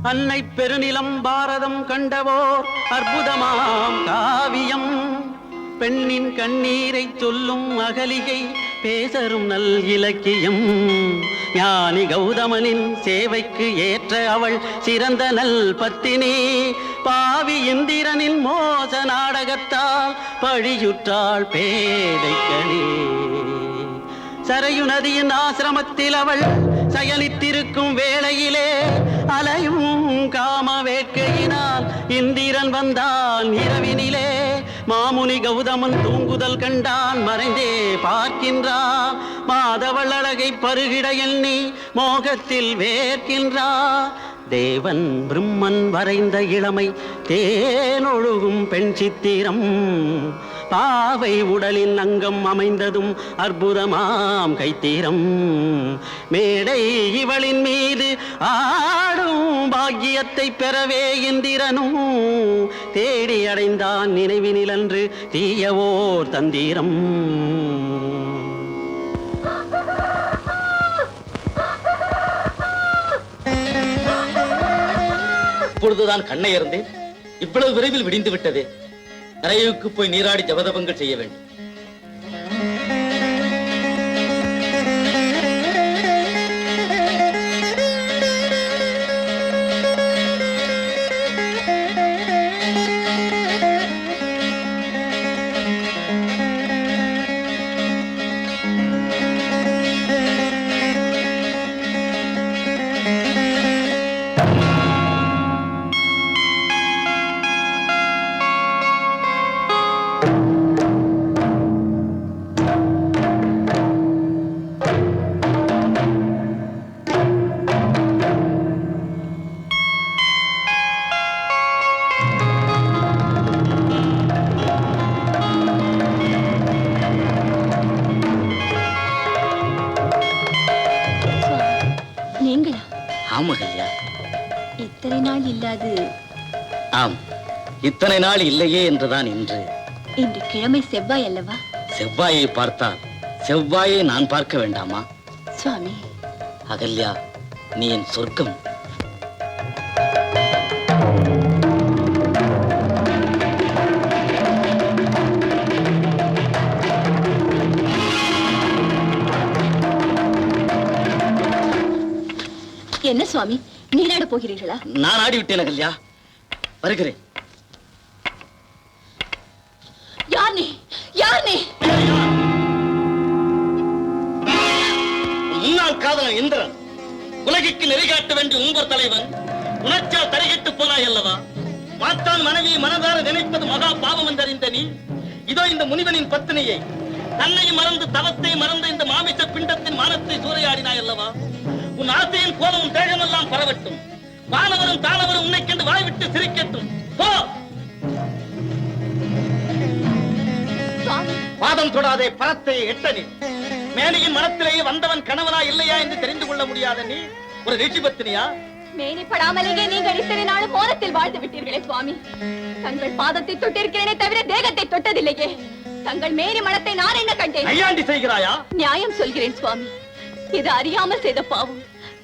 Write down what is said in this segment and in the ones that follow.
அன்னை பெருநிலம் பாரதம் கண்டவோர் அற்புதமாம் காவியம். பெண்ணின் கண்ணீரை சொல்லும் அகலிகை பேசரும் நல் இலக்கியம். ஞானி கௌதமனின் சேவைக்கு ஏற்ற அவள் சிறந்த நல் பத்தினி. பாவி இந்திரனின் மோச நாடகத்தால் பழியுற்றாள் பேதைக்கணி. சரையு நதியின் ஆசிரமத்தில் அவள் சயனித்திருக்கும் வேளையிலே அலையும் காம வேட்கையினால் இந்திரன் வந்தான் இரவினிலே. மாமுனி கௌதமன் தூங்குதல் கண்டான் மறைந்தே பார்க்கின்றான். மாதவள் அழகை பருகிட எண்ணி மோகத்தில் வேர்க்கின்றான். தேவன் பிரம்மன் வரைந்த இளமை தேனொழுகும் பெண் சித்திரம். பாவை உடலின் அங்கம் அமைந்ததும் அற்புதமாம் கைத்தீரம். மேடை இவளின் மீது ஆடும் பாக்கியத்தை பெறவே இந்திரனும் தேடி அடைந்தான் நினைவினிலன்று தீயவோர் தந்திரம். இப்பொழுதுதான் கண்ணை இருந்தேன், இவ்வளவு விரைவில் விடிந்து விட்டதே. கரையுக்கு போய் நீராடி ஜபதபங்கள் செய்ய வேண்டும். இத்தனை நாள் இல்லாது. ஆம், இத்தனை நாள் இல்லையே என்றுதான் இன்று. இன்று கிழமை செவ்வாய் அல்லவா? செவ்வாயை பார்த்தால் செவ்வாயை நான் பார்க்க வேண்டாமா? சுவாமி. அகல்யா, நீ என் சொர்க்கம். என்ன சுவாமி, நீராட போகிறீர்களா? நான் ஆடிவிட்டேன் அகல்யா, வருகிறேன். யார் நீ? யார் நீ? முன்னாள் காதலன் இந்திரன், உலகிற்கு நெறிகாட்ட வேண்டிய உங்கள் தலைவன். உணர்ச்சியால் தரையிட்டு போனாய் அல்லவா? மாத்தான் மனைவியை மனதார நினைப்பது மகா பாவம் என்றறிந்த நீ, இதோ இந்த முனிவனின் பத்தினியை, தன்னை மறந்து தவத்தை மறந்த இந்த மாமிச பிண்டத்தின் மானத்தை சூறையாடினாய் அல்லவா? உன் ஆசையின் கோலமும் தேகமெல்லாம் பரவட்டும். வானவரும் தானவரும் உன்னை கண்டு வாய்விட்டு சிரிக்கட்டும். போ! பாதம் தொடாதே, பரத்தை எட்டனி. மேனியின் மனத்திலேயே வந்தவன் கணவனா இல்லையா என்று தெரிந்து கொள்ள முடியாத நீ ஒரு ரிஷி பத்தினியா? மேனிப்படாமலேயே நீங்கள் இத்தனை நாளும் மோனத்தில் வாழ்ந்து விட்டீர்களே சுவாமி. தங்கள் பாதத்தை தொட்டிருக்கிறேனே தவிர தேகத்தை தொட்டதில்லையே. தங்கள் மேனி மனத்தை நான் என்ன கண்டேன்? ஐயாண்டி செய்கிறாயா? நியாயம் சொல்கிறேன் சுவாமி. இது அறியாமல் செய்த பாவம்,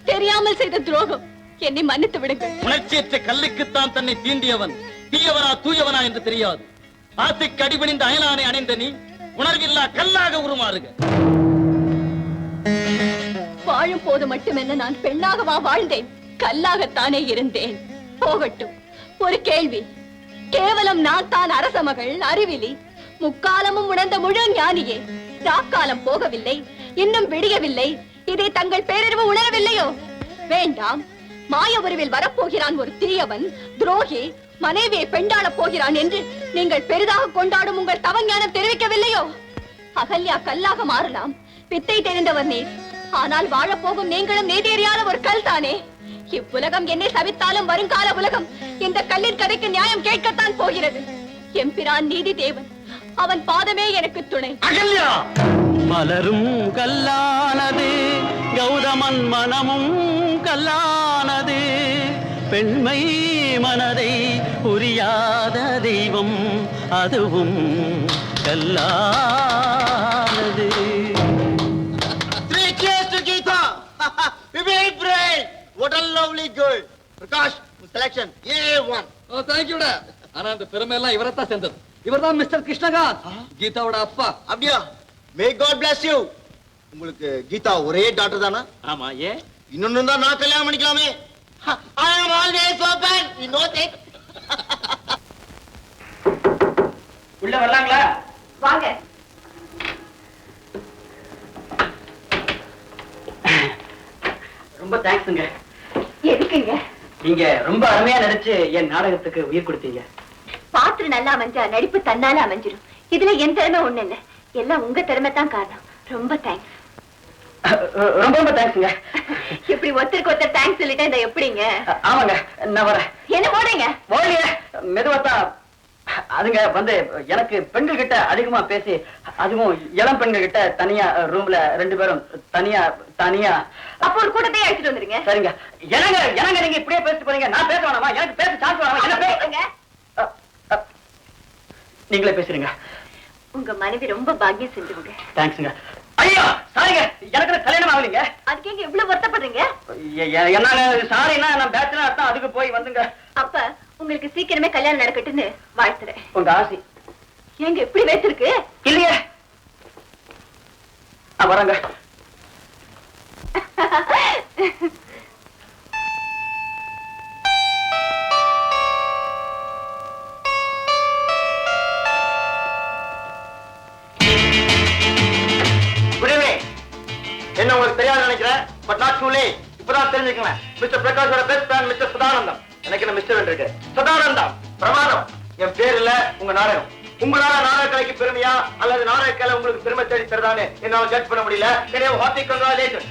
தெரியாமல் செய்த துரோகம். என்னை மன்னித்து விடுங்கள். உணர்ச்சியற்ற கல்லுக்குத்தான் தன்னை தீண்டியவன் தீயவனா தூயவனா என்று தெரியாது. ஆசைக்கு அடிபணிந்த அயலானை அணைந்த நீ உணர்வில்லா கல்லாக உருமாறுக. வாழும் போது மட்டுமென்ன நான் பெண்ணாகவா வாழ்ந்தேன்? கல்லாகத்தானே இருந்தேன். போகட்டும். ஒரு கேள்வி. கேவலம் நான் தான் அரச மகள், அறிவிலி, முக்காலமும் உணர்ந்த முழு ஞானியே. ராக்காலம் போகவில்லை, இன்னும் விடியவில்லை. இதை தங்கள் பேரறிவு உணரவில்லையோ? வேண்டாம். மாய உருவில் வரப்போகிறான் ஒரு தீயவன், துரோகி, மனைவியை பெண்டாள போகிறான் என்று நீங்கள் பெரிதாக கொண்டாடும் உங்கள் தவஞானம் தெரிவிக்கவில்லையோ? அகல்யா கல்லாக மாறலாம், வித்தை தெரிந்தவர் நீர். ஆனால் வாழப்போகும் நீங்களும் நீதியறியாத ஒரு கல் தானே. இவ்வுலகம் என்னை சவித்தாலும் வருங்கால உலகம் இந்த கல்லின் கதைக்கு நியாயம் கேட்கத்தான் போகிறது. எம்பிரான் நீதி தேவன், அவன் பாதமே எனக்கு துணை. அகல்யா! மலரும் கல்லானது, கௌதமன் மனமும் கல்லானது. பெண்மை மனதை புரியாத தெய்வம், அதுவும் கல்லானது. What a lovely girl. Prakash, selection A1. ஓ தேங்க்யூடா. ஆனா அந்த பெருமை எல்லாம் இவரைத்தான் சேர்ந்தது. இவர்தான் மிஸ்டர் கிருஷ்ணகாந்த், கீதாவோட அப்பா. அப்படியா? May god bless you. உங்களுக்கு கீதா ஒரே டாக்டர் தானா? ஆமா, ஏன்? இன்னொன்னு தான் நான் கல்யாணம் பண்ணிக்கலாமே. I am always open. You know that. உள்ள வரலாங்களா? வாங்க. ரொம்ப தேங்க்ஸுங்க. எதுக்குங்க? நீங்க ரொம்ப அருமையா நடிச்சு என் நாடகத்துக்கு உயிர் கொடுத்தீங்க. பாத்திரம் நல்லா அமைஞ்சா நடிப்பு தன்னால அமைஞ்சிரும். இதுல என் திறமை ஒண்ணு இல்ல, எல்லாம் உங்க திறமை தான் காரணம். ரொம்ப தேங்க்ஸ். ரொம்ப ரொம்ப தேங்க்ஸுங்க. இப்படி ஒருத்தருக்கு ஒருத்தர் தேங்க்ஸ் சொல்லிட்டா இந்த எப்படிங்க? ஆமாங்க, நான் வரேன். என்ன போடுறீங்க? ஓடிய மெதுவாத்தான். அதுங்க வந்து எனக்கு பெண்கள் கிட்ட அதிகமா பேசி, அதுவும் இளம் பெண்கள் கிட்ட தனியா ரூம்ல 2 பேரும் தனியா தனியா. அப்ப ஒரு கூட்டத்தையே அழைச்சிட்டு வந்துருங்க. சரிங்க. எனங்க எனங்க நீங்க இப்படியே பேசிட்டு போறீங்க. நான் பேச வேணாமா? எனக்கு பேச சான்ஸ் வேணாமா? என்ன பேசுங்க? நீங்களே பேசுறீங்க. உங்க மனைவி ரொம்ப பாக்கியம் செஞ்சவங்க. தேங்க்ஸுங்க. ஐயோ சாரிங்க, எனக்கு கல்யாணம் ஆகலைங்க. அதுக்கு எங்க இவ்வளவு வருத்தப்படுறீங்க? என்ன சாரின்னா நான் பேச்சுனா அர்த்தம், அதுக்கு போய் வந்துங்க. அப்ப உங்களுக்கு சீக்கிரமே கல்யாணம் நடக்கட்டுன்னு வாழ்த்துறேன். உங்க ஆசி. எங்க எப்படி வைத்திருக்கு? இல்லையே. வரங்க. என்ன உங்களுக்கு தெரியாது நினைக்கிறேன், பட் நாட் டூ லேட். இப்பதான் தெரிஞ்சுக்கலாம். மிஸ்டர் பிரகாஷோட பெஸ்ட் ஃப்ரெண்ட் மிஸ்டர் சதானந்தம். எனக்கு என்ன மிஸ்டர் இருக்கு? சதானந்தம். பிரமாதம். என் பேர் இல்ல, உங்க நாடகம். உங்களால நாடக கலைக்கு பெருமையா அல்லது நாடக கலை உங்களுக்கு பெருமை தேடி தருதானே என்னால ஜட்ஜ் பண்ண முடியல. Hearty congratulation.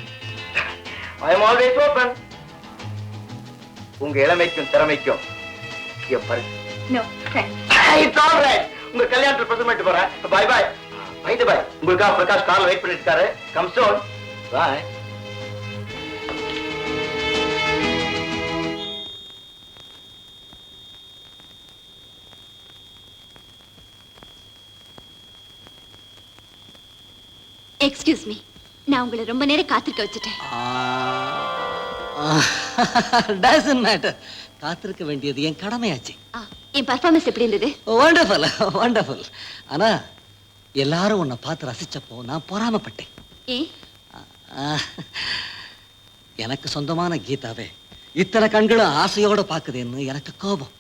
I am always open. உங்க இளமைக்கும் திறமைக்கும் என் பரிசு. No thanks. It's all right. உங்க கல்யாணத்துல பிரசன்ட் போறேன். Bye bye. Mind bye. உங்களுக்காக பிரகாஷ் கார்ல வெயிட் பண்ணிட்டு இருக்காரு. Come soon. Bye. Excuse me, நான் உங்களை ரொம்ப நேரம் காத்திருக்க வச்சுட்டேன். Doesn't matter. காத்திருக்க வேண்டியது என் கடமையாச்சு. என் பர்ஃபார்மன்ஸ் எப்படி இருந்தது? Wonderful wonderful. ஆனா எல்லாரும் உன்னை பார்த்து ரசிச்சப்போ நான் பொறாமப்பட்டேன். எனக்கு சொந்தமான கீதாவே இத்தனை கண்களும் ஆசையோட பாக்குதுன்னு எனக்கு கோபம்.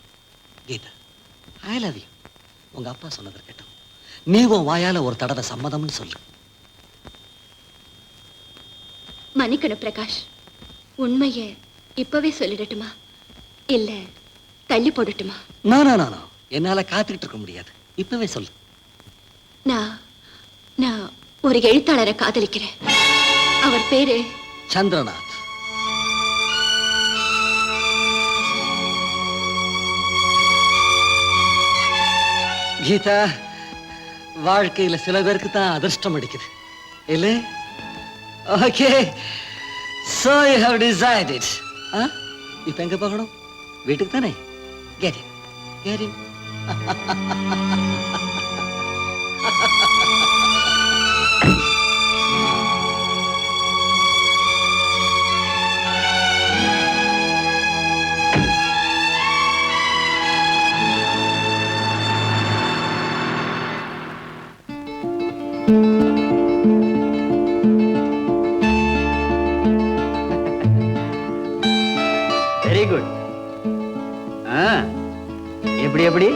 Geetha, I love you. உங்க அப்பா சொன்னது இருக்கட்டும், நீ உன் வாயால ஒரு தடவை சம்மதம்னு சொல்லு. மன்னிக்கணும் பிரகாஷ், உண்மையை இப்பவே சொல்லிடட்டுமா இல்ல தள்ளி போடட்டுமா? நான் என்னால காத்துக்கிட்டு இருக்க முடியாது. இப்பவே சொல்லு. நான் ஒரு எழுத்தாளரை காதலிக்கிறேன். அவர் பேரு சந்திரநாத். கீதா, வாழ்க்கையில சில பேருக்கு தான் அதிர்ஷ்டம் அடிக்குது இல்ல? Okay, so you have decided. இப்ப எங்க போகணும்? வீட்டுக்கு தானே? Get in. Get in. Very good. எப்படி எப்படி?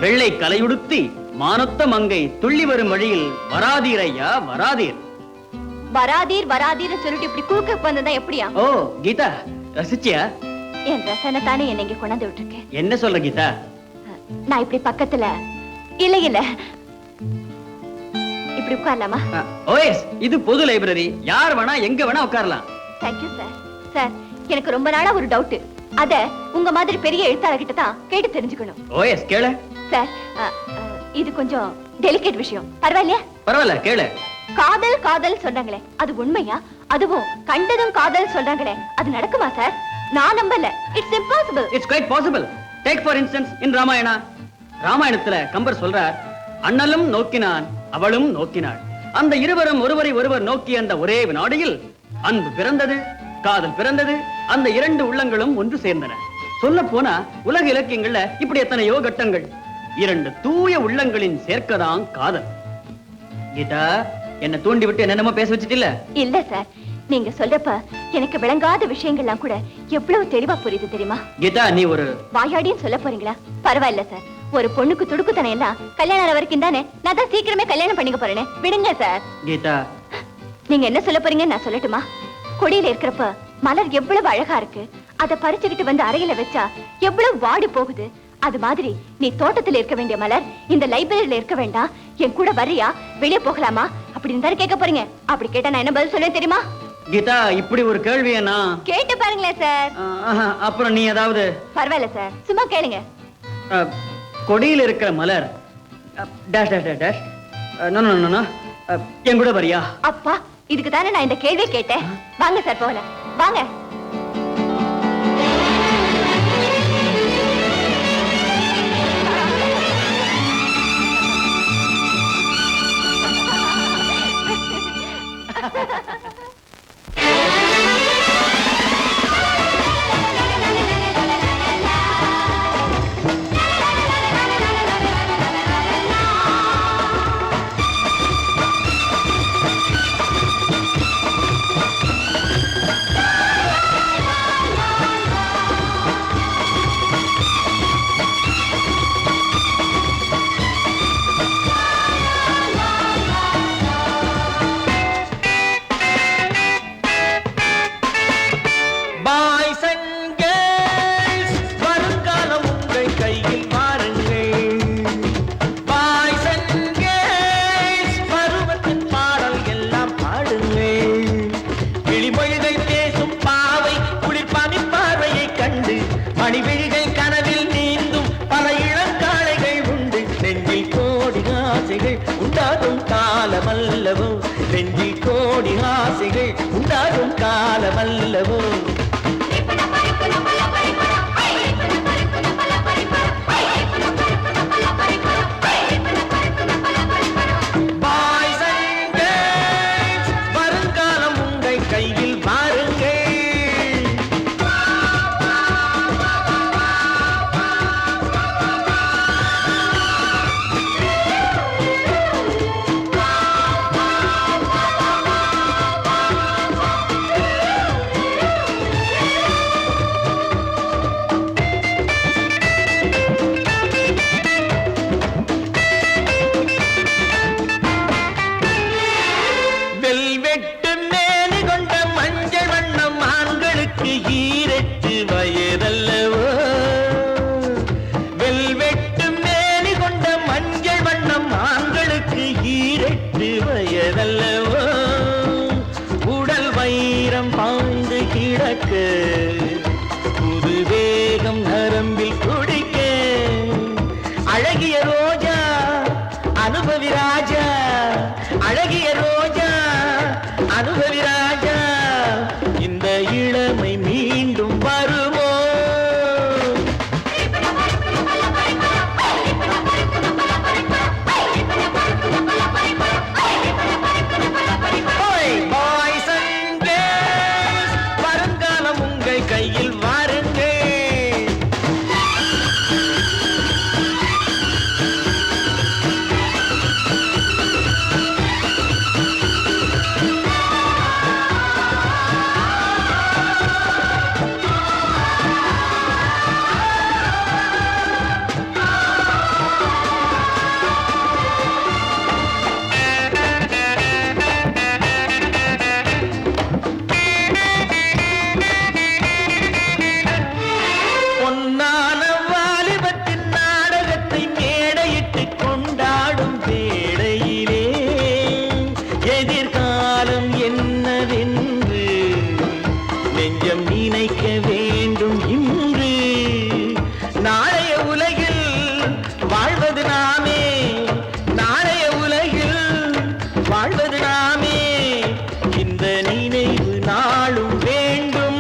வெள்ளை கலையுடுத்தி மானொத்த மங்கை துள்ளி வரும் வழியில் வராதீர் ஐயா வராதீர். வராதீர் வராதீர் சொல்லிட்டு இப்படி குறுக்க வந்ததா எப்படியா? ஓ கீதா, ரசிச்சியா? என் ரசனை தானே என்னை இங்க கொண்டாந்து விட்டுருக்கேன். என்ன சொல்ற கீதா? நான் இப்படி பக்கத்துல இல்ல இப்படி உட்காரலாமா? ஓஎஸ், இது பொது லைப்ரரி. யார் வேணா எங்க வேணா உட்காரலாம். Thank you sir. சார், எனக்கு ரொம்ப நாளா ஒரு டவுட். அத உங்க மாதிரி பெரிய எழுத்தாளர்கிட்ட தான் கேட்டு தெரிஞ்சுக்கணும். ஓஎஸ், கேளு. சார், இது கொஞ்சம் டெலிகேட் விஷயம். பரவாயில்லையா? பரவாயில்ல, கேளு. காதல் காதல் சொன்னாங்களே, அது உண்மையா? அதுவும் கண்டதும் காதல் சொல்றாங்களே, அது நடக்குமா சார்? நான் நம்பல. It's impossible. It's quite possible. Take for instance in Ramayana. ராமாயணத்துல கம்பர் சொல்றார், அண்ணலும் நோக்கினான் அவளும் நோக்கினாள். அந்த இருவரும் ஒருவரை ஒருவர் நோக்கிய அந்த ஒரே வினாடியில் அன்பு பிறந்தது, காதல் பிறந்தது. அந்த இரண்டு உள்ளங்களும் ஒன்று சேர்ந்தன. சொல்ல போனா உலக இலக்கியங்கள்ல இப்படி எத்தனையோ கட்டங்கள். 2 தூய உள்ளங்களின் சேர்க்கதான் காதல். கீதா, என்ன தூண்டி விட்டு என்னென்னமோ பேச வச்சுட்டில்ல? இல்ல சார், நீங்க சொல்றப்ப எனக்கு விளங்காத விஷயங்கள்லாம் கூட எவ்வளவு தெளிவா புரியுது தெரியுமா? கீதா, நீ ஒரு வாயாடின்னு சொல்ல போறீங்களா? பரவாயில்ல சார், ஒரு பொண்ணுக்கு துடுக்குத்தனம் எல்லாம் கல்யாணம் ஆன வரைக்கும் தானே. நான் தான் சீக்கிரமே கல்யாணம் பண்ணிக்க போறேனே, விடுங்க சார். கீதா, நீங்க என்ன சொல்ல போறீங்க நான் சொல்லட்டுமா? கொடியில இருக்கிறப்ப மலர் எவ்வளவு அழகா இருக்கு, அதை பறிச்சுக்கிட்டு வந்து அறையில வச்சா எவ்வளவு வாடி போகுது. அது மாதிரி நீ தோட்டத்துல இருக்க வேண்டிய மலர் இந்த லைப்ரரியில இருக்க வேண்டாம், என் கூட வர்றியா, வெளியே போகலாமா அப்படின்னு தானே கேட்க போறீங்க. அப்படி கேட்டா நான் என்ன பதில் சொல்லுவேன் தெரியுமா? கீதா, இப்படி ஒரு கேள்வியை நான் கேட்டு பாருங்களேன் சார். அப்புறம் நீ ஏதாவது? பரவாயில்ல சார், சும்மா கேளுங்க. கொடியில் இருக்கிற மலர் dash dash dash dash no no no no என் கூட வரியா? அப்பா, இதுக்கு தானே நான் இந்த கேள்வியை கேட்டேன். வாங்க சார் போகலாம், வாங்க. உண்டாகும் காலமல்லவோ. வருங்காலம் உங்கள் கையில் பாருங்கள். உடல் வைரம் பாய்ந்து கிடக்க, புது வேகம் நரம்பில் துடிக்க, அழகிய ரோஜா அனுபவி ராஜா, அழகிய ரோஜா அனுபவி ராஜா, இந்த இளமை மீண்டும் வருமோ? கையில் வாருங்கள். நினைக்க வேண்டும் இன்று. நாளைய உலகில் வாழ்வது நாமே, நாளைய உலகில் வாழ்வது நாமே, இந்த நினைவு நாளும் வேண்டும்.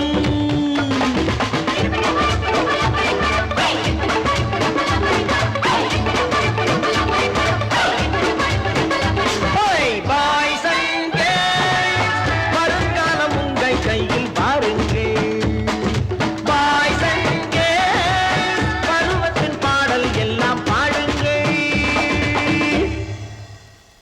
வருங்காலம் உங்கள் கையில்